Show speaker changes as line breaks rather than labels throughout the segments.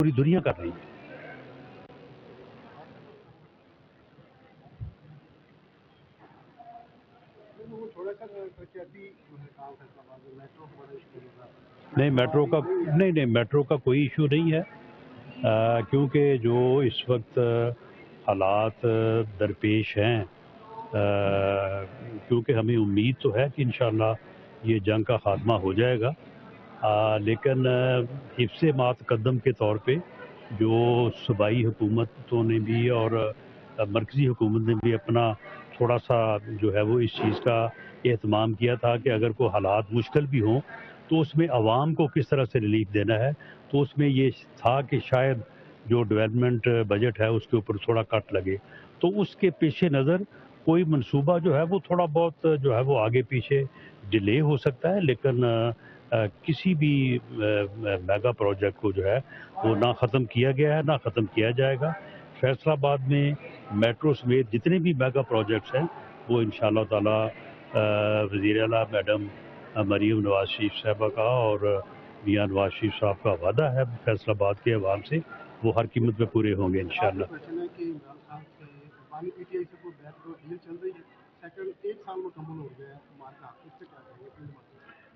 پوری دنیا کر رہی ہے. نہیں میٹرو کا کوئی ایشو نہیں ہے، کیونکہ جو اس وقت حالات درپیش ہیں، کیونکہ ہمیں امید تو ہے کہ انشاءاللہ یہ جنگ کا خاتمہ ہو جائے گا، لیکن حفظ ما تقدم کے طور پہ جو صوبائی حکومتوں نے بھی اور مرکزی حکومت نے بھی اپنا تھوڑا سا جو ہے وہ اس چیز کا اہتمام کیا تھا کہ اگر کوئی حالات مشکل بھی ہوں تو اس میں عوام کو کس طرح سے ریلیف دینا ہے، تو اس میں یہ تھا کہ شاید جو ڈیولپمنٹ بجٹ ہے اس کے اوپر تھوڑا کٹ لگے، تو اس کے پیش نظر کوئی منصوبہ جو ہے وہ تھوڑا بہت جو ہے وہ آگے پیچھے ڈیلے ہو سکتا ہے، لیکن کسی بھی میگا پروجیکٹ کو جو ہے وہ نہ ختم کیا گیا ہے نہ ختم کیا جائے گا. فیصل آباد میں میٹرو سمیت جتنے بھی میگا پروجیکٹس ہیں وہ انشاءاللہ تعالی وزیر اعلیٰ میڈم مریم نواز شریف صاحبہ کا اور میاں نواز شریف صاحب کا وعدہ ہے فیصل آباد کے عوام سے، وہ ہر قیمت پہ پورے ہوں گے انشاءاللہ.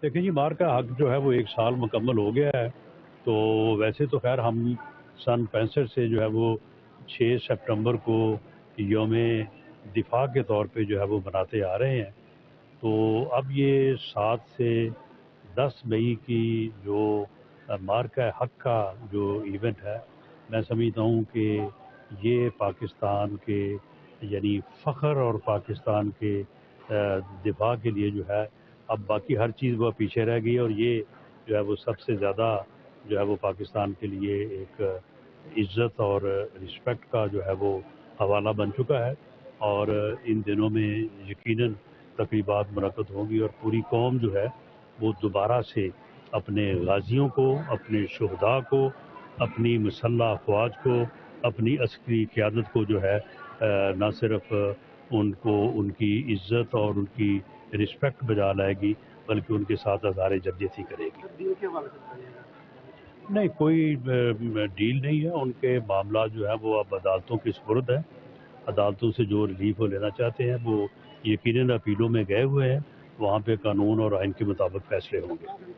دیکھیں جی، مار کا حق جو ہے وہ 1 سال مکمل ہو گیا ہے، تو ویسے تو خیر ہم سن 65 سے جو ہے وہ 6 سپٹمبر کو یوم دفاع کے طور پہ جو ہے وہ مناتے آ رہے ہیں. تو اب یہ 7 سے 10 مئی کی جو مارکہ حق کا جو ایونٹ ہے، میں سمجھتا ہوں کہ یہ پاکستان کے یعنی فخر اور پاکستان کے دفاع کے لیے جو ہے اب باقی ہر چیز وہ پیچھے رہ گئی، اور یہ جو ہے وہ سب سے زیادہ جو ہے وہ پاکستان کے لیے ایک عزت اور رسپیکٹ کا جو ہے وہ حوالہ بن چکا ہے. اور ان دنوں میں یقیناً تقریبات منعقد ہوں گی اور پوری قوم جو ہے وہ دوبارہ سے اپنے غازیوں کو، اپنے شہداء کو، اپنی مسلح افواج کو، اپنی عسکری قیادت کو جو ہے نہ صرف ان کو ان کی عزت اور ان کی رسپیکٹ بجا لائے گی بلکہ ان کے ساتھ اظہار جدیتی کرے گی. نہیں، کوئی ڈیل نہیں ہے، ان کے معاملات جو ہیں وہ اب عدالتوں کے سپرد ہیں. عدالتوں سے جو ریلیف وہ لینا چاہتے ہیں وہ یقیناً اپیلوں میں گئے ہوئے ہیں، وہاں پہ قانون اور آئین کے مطابق فیصلے ہوں گے.